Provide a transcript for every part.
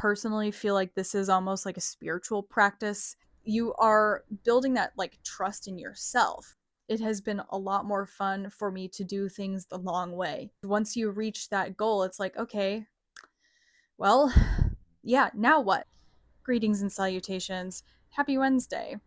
personally feel like this is almost like a spiritual practice. You are building that like trust in yourself. It has been a lot more fun for me to do things the long way. Once you reach that goal, it's like, okay, well, yeah, now what? Greetings and salutations. Happy Wednesday.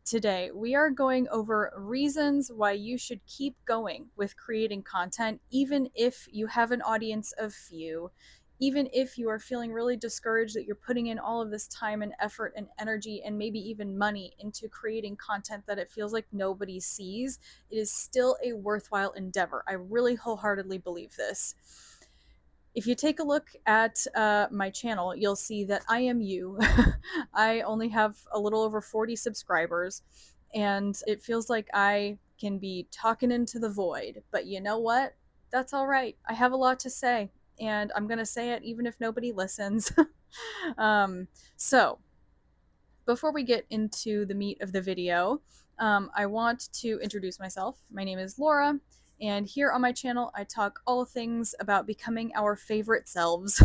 Today, we are going over reasons why you should keep going with creating content, even if you have an audience of few, even if you are feeling really discouraged that you're putting in all of this time and effort and energy and maybe even money into creating content that it feels like nobody sees. It is still a worthwhile endeavor. I really wholeheartedly believe this. If you take a look at my channel, you'll see that I am you. I only have a little over 40 subscribers, and it feels like I can be talking into the void. But you know what? That's all right. I have a lot to say, and I'm going to say it even if nobody listens. um, so, before we get into the meat of the video, I want to introduce myself. My name is Laura, and here on my channel, I talk all things about becoming our favorite selves.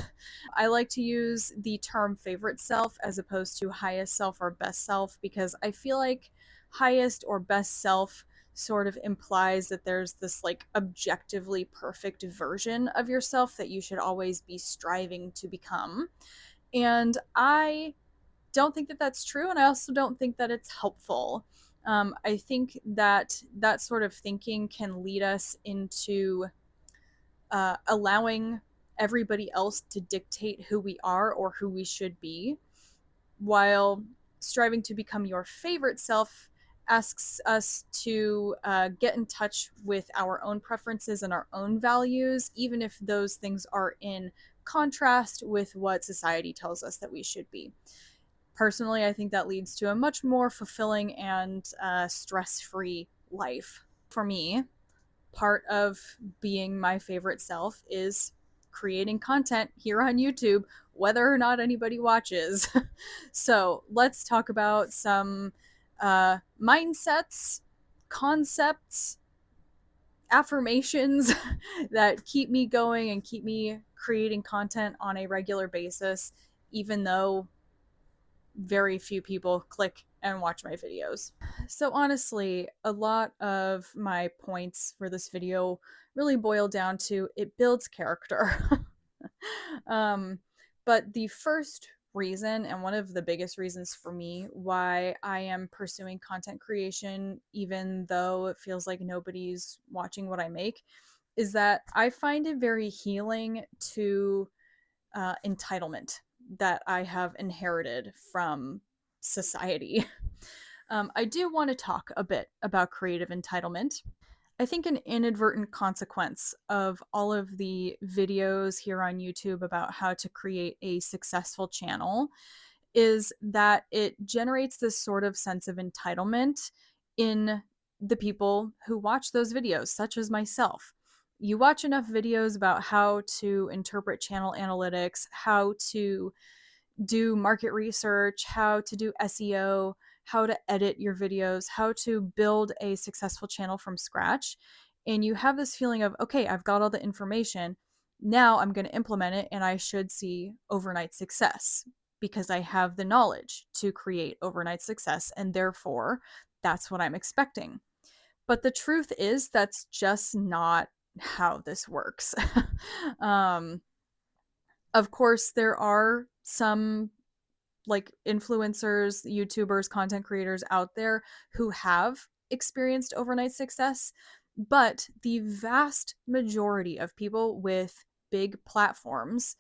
I like to use the term favorite self as opposed to highest self or best self because I feel like highest or best self sort of implies that there's this like objectively perfect version of yourself that you should always be striving to become. And I don't think that that's true, and I also don't think that it's helpful. I think that that sort of thinking can lead us into allowing everybody else to dictate who we are or who we should be, while striving to become your favorite self asks us to get in touch with our own preferences and our own values, even if those things are in contrast with what society tells us that we should be. Personally, I think that leads to a much more fulfilling and stress-free life. For me, part of being my favorite self is creating content here on YouTube, whether or not anybody watches. So let's talk about some mindsets, concepts, affirmations that keep me going and keep me creating content on a regular basis, even though very few people click and watch my videos. So honestly, a lot of my points for this video really boil down to it builds character. um, but the first reason, and one of the biggest reasons for me why I am pursuing content creation, even though it feels like nobody's watching what I make, is that I find it very healing to entitlement that I have inherited from society. I do want to talk a bit about creative entitlement. I think an inadvertent consequence of all of the videos here on YouTube about how to create a successful channel is that it generates this sort of sense of entitlement in the people who watch those videos, such as myself. You watch enough videos about how to interpret channel analytics, how to do market research, how to do SEO, how to edit your videos, how to build a successful channel from scratch. And you have this feeling of, okay, I've got all the information. Now I'm going to implement it and I should see overnight success because I have the knowledge to create overnight success. And therefore, that's what I'm expecting. But the truth is, that's just not how this works. um, of course, there are some like influencers, YouTubers, content creators out there who have experienced overnight success, but the vast majority of people with big platforms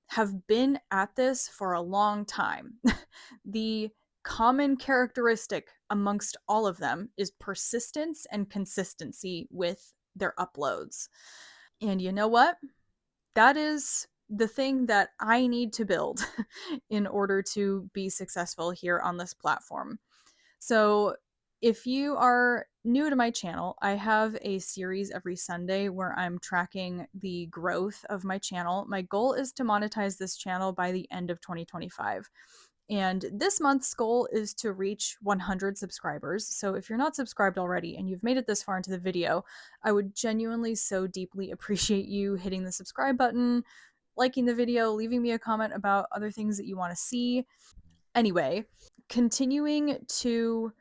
have been at this for a long time. The common characteristic amongst all of them is persistence and consistency with their uploads. And you know what? That is the thing that I need to build in order to be successful here on this platform. So, if you are new to my channel, I have a series every Sunday where I'm tracking the growth of my channel. My goal is to monetize this channel by the end of 2025. And this month's goal is to reach 100 subscribers. So if you're not subscribed already and you've made it this far into the video, I would genuinely so deeply appreciate you hitting the subscribe button, liking the video, leaving me a comment about other things that you want to see. Anyway, continuing to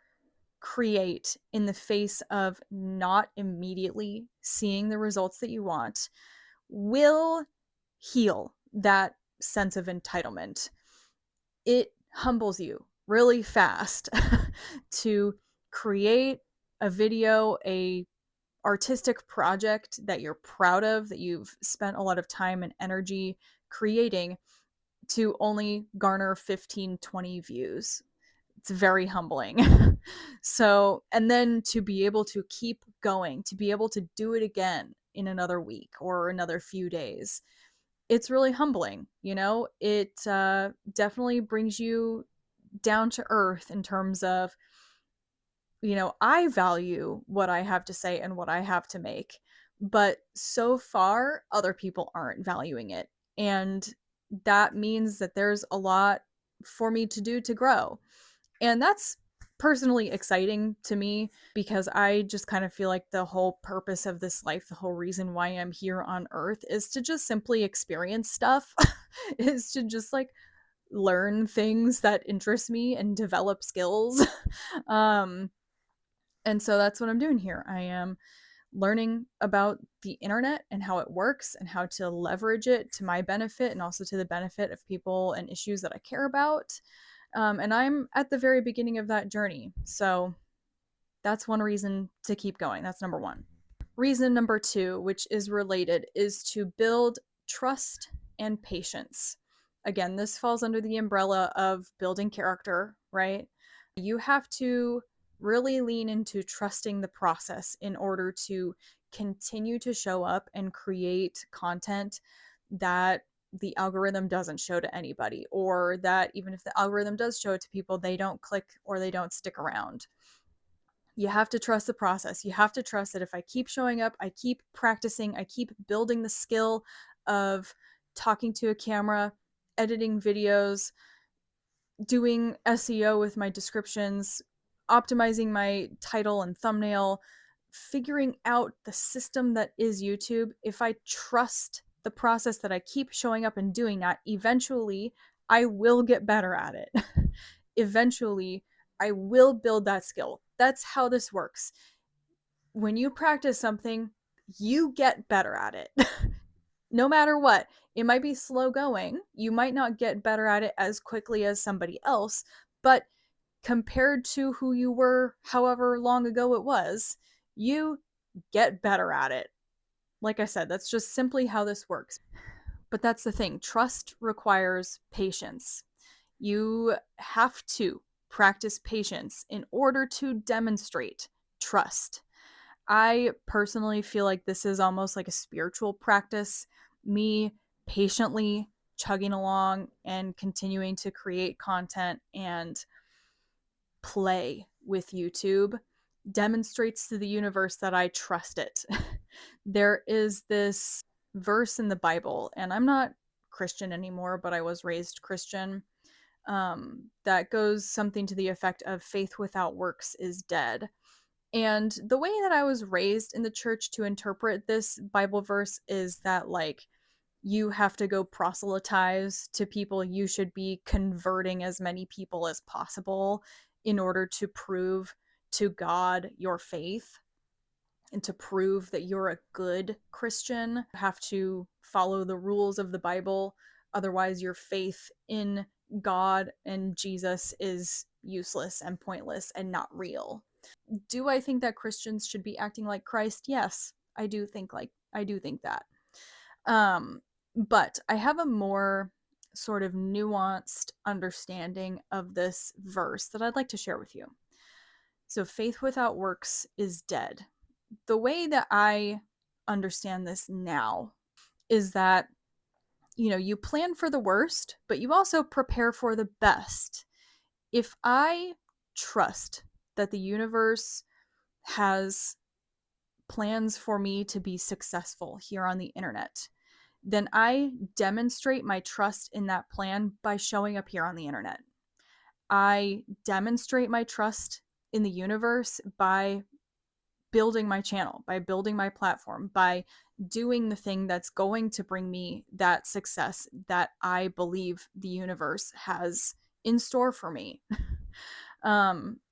create in the face of not immediately seeing the results that you want will heal that sense of entitlement. It humbles you really fast to create a video, a artistic project that you're proud of, that you've spent a lot of time and energy creating, to only garner 15, 20 views. It's very humbling. So, and then to be able to keep going, to be able to do it again in another week or another few days, it's really humbling. It definitely brings you down to earth in terms of, I value what I have to say and what I have to make, but so far, other people aren't valuing it. And that means that there's a lot for me to do to grow. And that's personally exciting to me because I just kind of feel like the whole purpose of this life, the whole reason why I'm here on earth is to just simply experience stuff, is to just like learn things that interest me and develop skills. um and so that's what I'm doing here. I am learning about the internet and how it works and how to leverage it to my benefit and also to the benefit of people and issues that I care about. And I'm at the very beginning of that journey. So that's one reason to keep going. That's number one. Reason number two, which is related, is to build trust and patience. Again, this falls under the umbrella of building character, right? You have to really lean into trusting the process in order to continue to show up and create content that the algorithm doesn't show to anybody, or that even if the algorithm does show it to people, they don't click or they don't stick around. You have to trust the process. You have to trust that if I keep showing up, I keep practicing, I keep building the skill of talking to a camera, editing videos, doing SEO with my descriptions, optimizing my title and thumbnail, figuring out the system that is YouTube. If I trust the process that I keep showing up and doing that, eventually I will get better at it. Eventually, I will build that skill. That's how this works. When you practice something, you get better at it. No matter what. It might be slow going. You might not get better at it as quickly as somebody else, but compared to who you were however long ago it was, you get better at it. Like I said, that's just simply how this works. But that's the thing, trust requires patience. You have to practice patience in order to demonstrate trust. I personally feel like this is almost like a spiritual practice. Me patiently chugging along and continuing to create content and play with YouTube demonstrates to the universe that I trust it. There is this verse in the Bible, and I'm not Christian anymore, but I was raised Christian, that goes something to the effect of faith without works is dead. And the way that I was raised in the church to interpret this Bible verse is that, like, you have to go proselytize to people. You should be converting as many people as possible in order to prove to God your faith and to prove that you're a good Christian. You have to follow the rules of the Bible. Otherwise, your faith in God and Jesus is useless and pointless and not real. Do I think that Christians should be acting like Christ? Yes, I do think that. Um, but I have a more sort of nuanced understanding of this verse that I'd like to share with you. So, faith without works is dead. The way that I understand this now is that, you plan for the worst, but you also prepare for the best. If I trust that the universe has plans for me to be successful here on the internet, then I demonstrate my trust in that plan by showing up here on the internet. I demonstrate my trust in the universe by building my channel, by building my platform, by doing the thing that's going to bring me that success that I believe the universe has in store for me.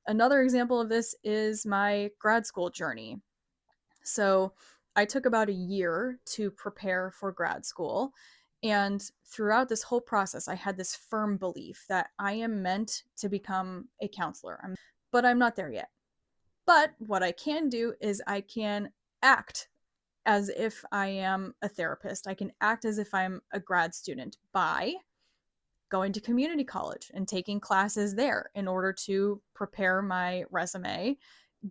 Another example of this is my grad school journey. So I took about a year to prepare for grad school. And throughout this whole process, I had this firm belief that I am meant to become a counselor, but I'm not there yet. But what I can do is I can act as if I am a therapist. I can act as if I'm a grad student by going to community college and taking classes there in order to prepare my resume,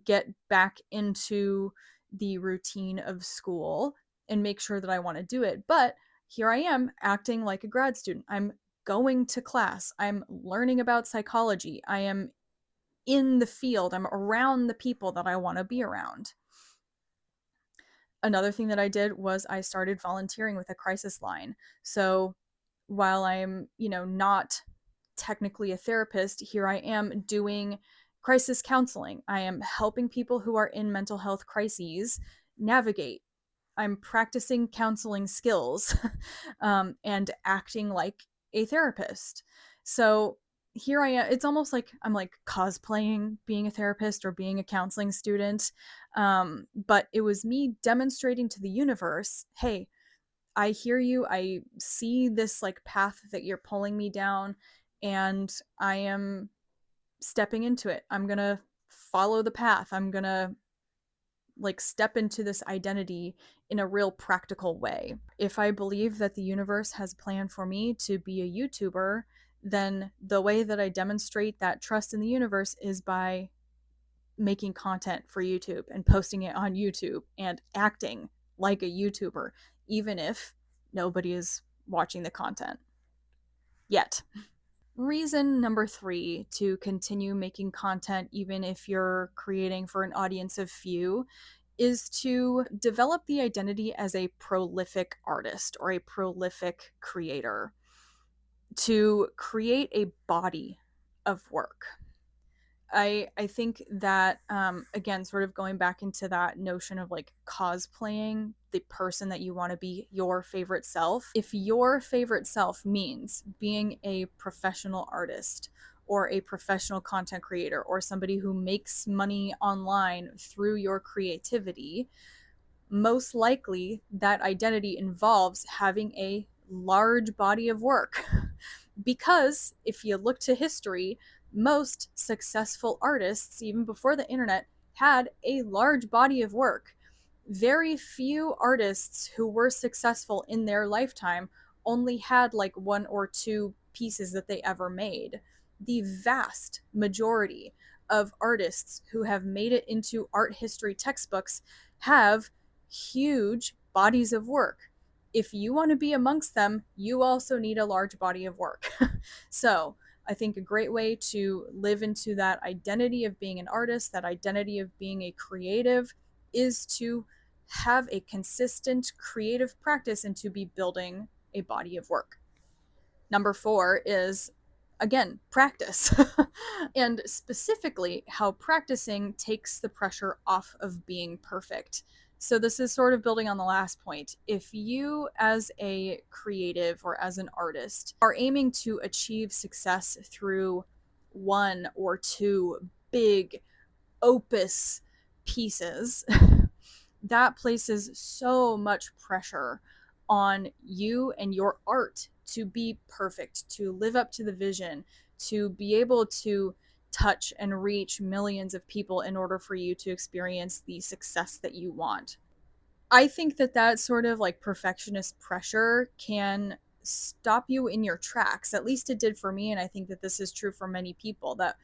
get back into the routine of school, and make sure that I want to do it. But here I am acting like a grad student. I'm going to class. I'm learning about psychology. I am in the field. I'm around the people that I want to be around. Another thing that I did was I started volunteering with a crisis line. So while I'm, not technically a therapist, here I am doing crisis counseling. I am helping people who are in mental health crises navigate. I'm practicing counseling skills and acting like a therapist. So here I am. It's almost like I'm like cosplaying being a therapist or being a counseling student. But it was me demonstrating to the universe, hey, I hear you. I see this like path that you're pulling me down, and I am stepping into it. I'm going to follow the path. I'm going to like step into this identity in a real practical way. If I believe that the universe has planned for me to be a YouTuber, then the way that I demonstrate that trust in the universe is by making content for YouTube and posting it on YouTube and acting like a YouTuber, even if nobody is watching the content yet. Reason number 3 to continue making content, even if you're creating for an audience of few, is to develop the identity as a prolific artist or a prolific creator, to create a body of work. I think that again, sort of going back into that notion of like cosplaying the person that you want to be, your favorite self. If your favorite self means being a professional artist or a professional content creator or somebody who makes money online through your creativity, most likely that identity involves having a large body of work. Because if you look to history, most successful artists, even before the internet, had a large body of work. Very few artists who were successful in their lifetime only had like one or two pieces that they ever made. The vast majority of artists who have made it into art history textbooks have huge bodies of work. If you want to be amongst them, you also need a large body of work. So, I think a great way to live into that identity of being an artist, that identity of being a creative, is to have a consistent creative practice and to be building a body of work. Number 4 is, again, practice. And specifically, how practicing takes the pressure off of being perfect. So, this is sort of building on the last point. If you, as a creative or as an artist, are aiming to achieve success through one or two big opus pieces, that places so much pressure on you and your art to be perfect, to live up to the vision, to be able to touch and reach millions of people in order for you to experience the success that you want. I think that that sort of like perfectionist pressure can stop you in your tracks. At least it did for me. And I think that this is true for many people, that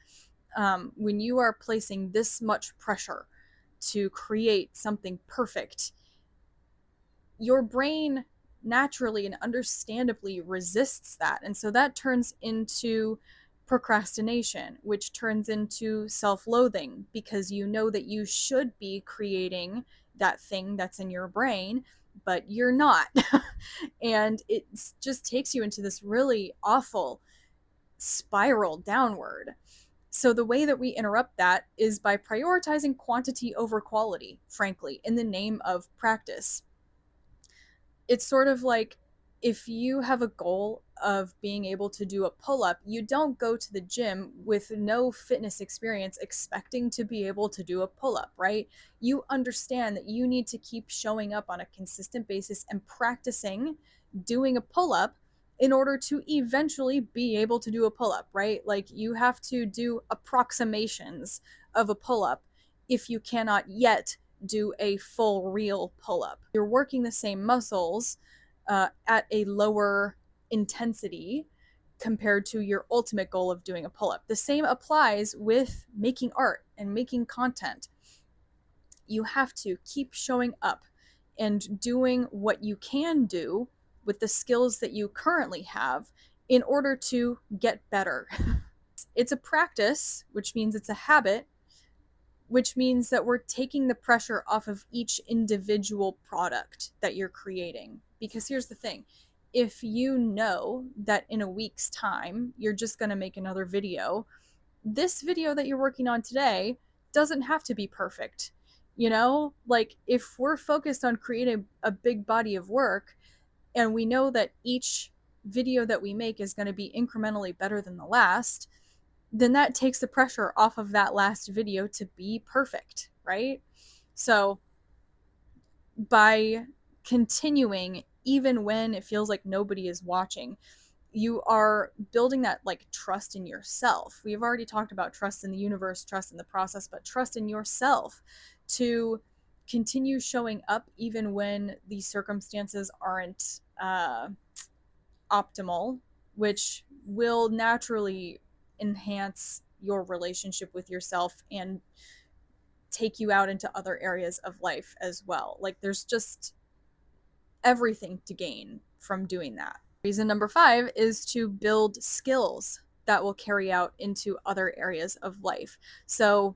when you are placing this much pressure to create something perfect, your brain naturally and understandably resists that. And so that turns into procrastination, which turns into self loathing because you know that you should be creating that thing that's in your brain, but you're not. And it just takes you into this really awful spiral downward. So, the way that we interrupt that is by prioritizing quantity over quality, frankly, in the name of practice. It's sort of like if you have a goal of being able to do a pull up, you don't go to the gym with no fitness experience expecting to be able to do a pull up, right? You understand that you need to keep showing up on a consistent basis and practicing doing a pull up in order to eventually be able to do a pull up, right? Like you have to do approximations of a pull up if you cannot yet do a full real pull up. You're working the same muscles at a lower intensity compared to your ultimate goal of doing a pull up. The same applies with making art and making content. You have to keep showing up and doing what you can do with the skills that you currently have in order to get better. It's a practice, which means it's a habit, which means that we're taking the pressure off of each individual product that you're creating. Because here's the thing, if you know that in a week's time you're just going to make another video, this video that you're working on today doesn't have to be perfect. You know, like if we're focused on creating a big body of work and we know that each video that we make is going to be incrementally better than the last, then that takes the pressure off of that last video to be perfect, right? So by continuing, even when it feels like nobody is watching, you are building that like trust in yourself. We've already talked about trust in the universe, trust in the process, but trust in yourself to continue showing up even when the circumstances aren't optimal, which will naturally enhance your relationship with yourself and take you out into other areas of life as well. Like there's just everything to gain from doing that. Reason number 5 is to build skills that will carry out into other areas of life. So,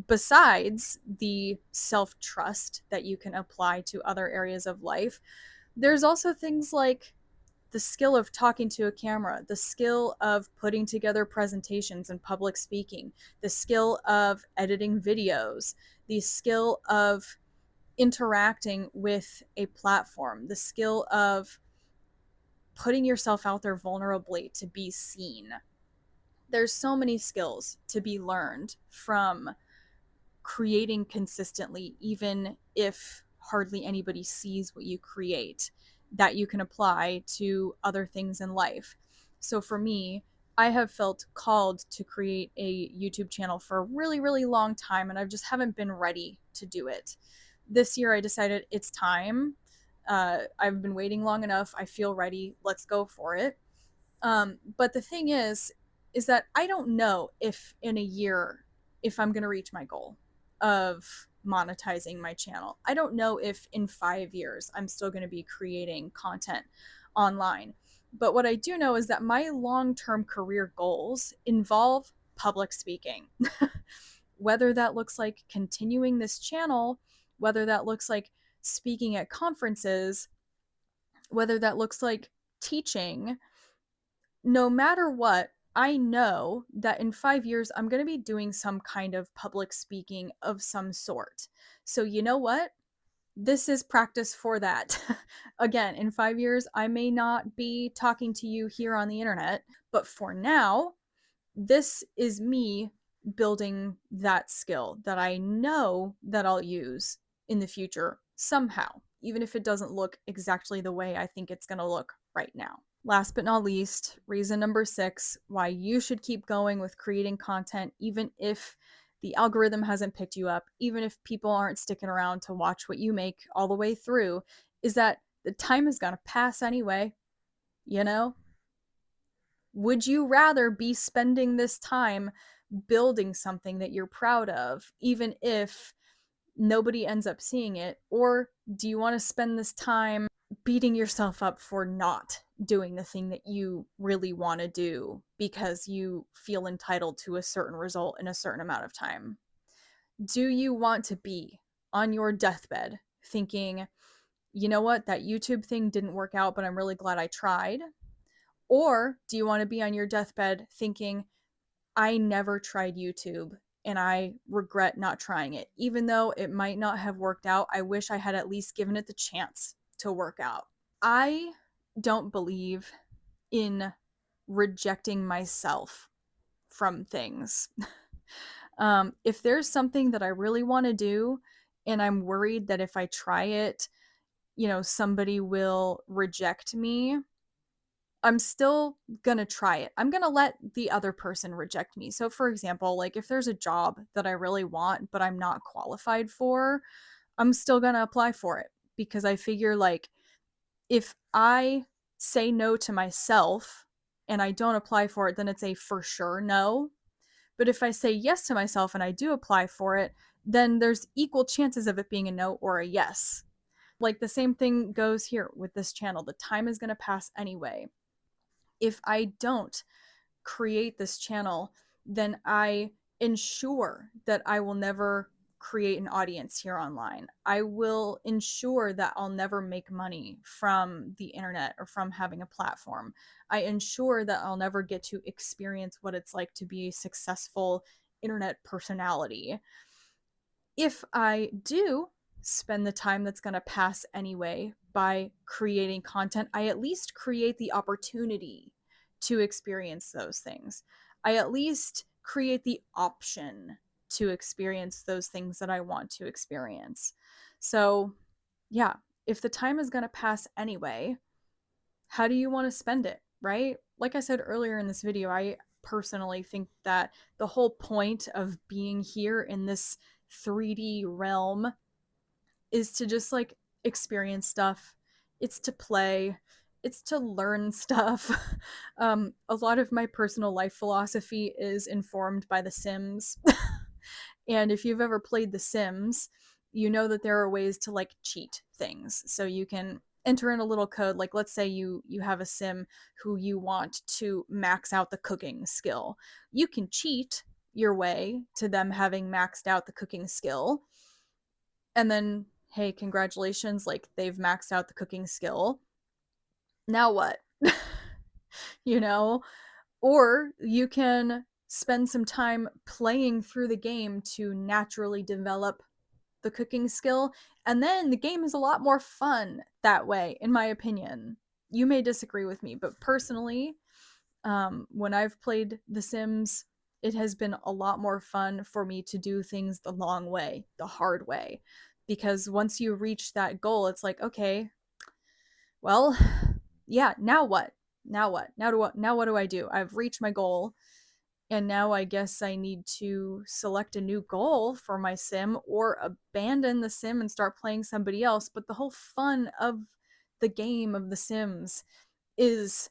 besides the self trust that you can apply to other areas of life, there's also things like the skill of talking to a camera, the skill of putting together presentations and public speaking, the skill of editing videos, the skill of interacting with a platform, the skill of putting yourself out there vulnerably to be seen. There's so many skills to be learned from creating consistently, even if hardly anybody sees what you create, that you can apply to other things in life. So for me, I have felt called to create a YouTube channel for a really, really long time, and I just haven't been ready to do it. This year, I decided it's time. I've been waiting long enough. I feel ready. Let's go for it. But the thing is that I don't know if in a year if I'm gonna reach my goal of monetizing my channel. I don't know if in 5 years I'm still gonna be creating content online. But what I do know is that my long-term career goals involve public speaking. Whether that looks like continuing this channel, whether that looks like speaking at conferences, whether that looks like teaching, no matter what, I know that in 5 years, I'm going to be doing some kind of public speaking of some sort. So, you know what? This is practice for that. Again, in 5 years, I may not be talking to you here on the internet, but for now, this is me building that skill that I know that I'll use in the future somehow, even if it doesn't look exactly the way I think it's going to look right now. Last but not least, reason number 6 why you should keep going with creating content, even if the algorithm hasn't picked you up, even if people aren't sticking around to watch what you make all the way through, is that the time is going to pass anyway. You know, would you rather be spending this time building something that you're proud of, even if nobody ends up seeing it? Or do you want to spend this time beating yourself up for not doing the thing that you really want to do because you feel entitled to a certain result in a certain amount of time? Do you want to be on your deathbed thinking, you know what, that YouTube thing didn't work out, but I'm really glad I tried? Or do you want to be on your deathbed thinking, I never tried YouTube and I regret not trying it? Even though it might not have worked out, I wish I had at least given it the chance to work out. I don't believe in rejecting myself from things. If there's something that I really want to do and I'm worried that if I try it, somebody will reject me, I'm still gonna try it. I'm gonna let the other person reject me. So, for example, like if there's a job that I really want, but I'm not qualified for, I'm still gonna apply for it because I figure like if I say no to myself and I don't apply for it, then it's a for sure no. But if I say yes to myself and I do apply for it, then there's equal chances of it being a no or a yes. Like the same thing goes here with this channel. The time is going to pass anyway. If I don't create this channel, then I ensure that I will never create an audience here online. I will ensure that I'll never make money from the internet or from having a platform. I ensure that I'll never get to experience what it's like to be a successful internet personality. If I do spend the time that's going to pass anyway by creating content, I at least create the opportunity to experience those things. I at least create the option to experience those things that I want to experience. So, yeah, if the time is going to pass anyway, how do you want to spend it, right? Like I said earlier in this video, I personally think that the whole point of being here in this 3D realm is to just like experience stuff. It's to play. It's to learn stuff. A lot of my personal life philosophy is informed by The Sims. And if you've ever played The Sims, you know that there are ways to like cheat things. So you can enter in a little code, like let's say you have a sim who you want to max out the cooking skill. You can cheat your way to them having maxed out the cooking skill, and then hey, congratulations, like they've maxed out the cooking skill. Now what? you know? Or you can spend some time playing through the game to naturally develop the cooking skill, and then the game is a lot more fun that way, in my opinion. You may disagree with me, but personally, when I've played The Sims, it has been a lot more fun for me to do things the long way, the hard way. Because once you reach that goal, it's like, okay, well, yeah, now what? Now what? Now what do I do? I've reached my goal, and now I guess I need to select a new goal for my sim or abandon the sim and start playing somebody else. But the whole fun of the game of The Sims is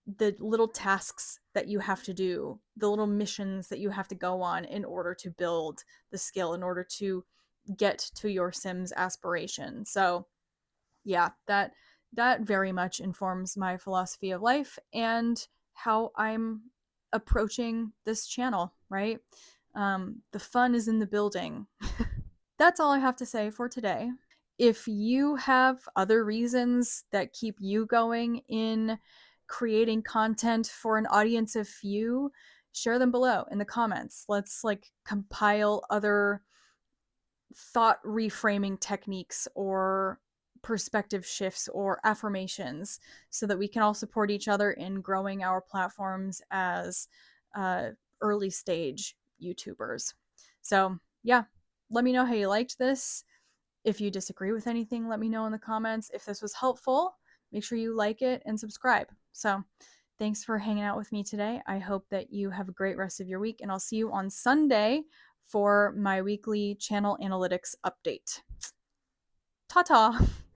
the little tasks that you have to do, the little missions that you have to go on in order to build the skill, in order to get to your Sim's aspiration. So, yeah, that very much informs my philosophy of life and how I'm approaching this channel, right? The fun is in the building. That's all I have to say for today. If you have other reasons that keep you going in creating content for an audience of few, share them below in the comments. Let's like compile other thought reframing techniques or perspective shifts or affirmations so that we can all support each other in growing our platforms as early stage YouTubers. So, yeah, let me know how you liked this. If you disagree with anything, let me know in the comments. If this was helpful, make sure you like it and subscribe. So, thanks for hanging out with me today. I hope that you have a great rest of your week, and I'll see you on Sunday for my weekly channel analytics update. Ta ta!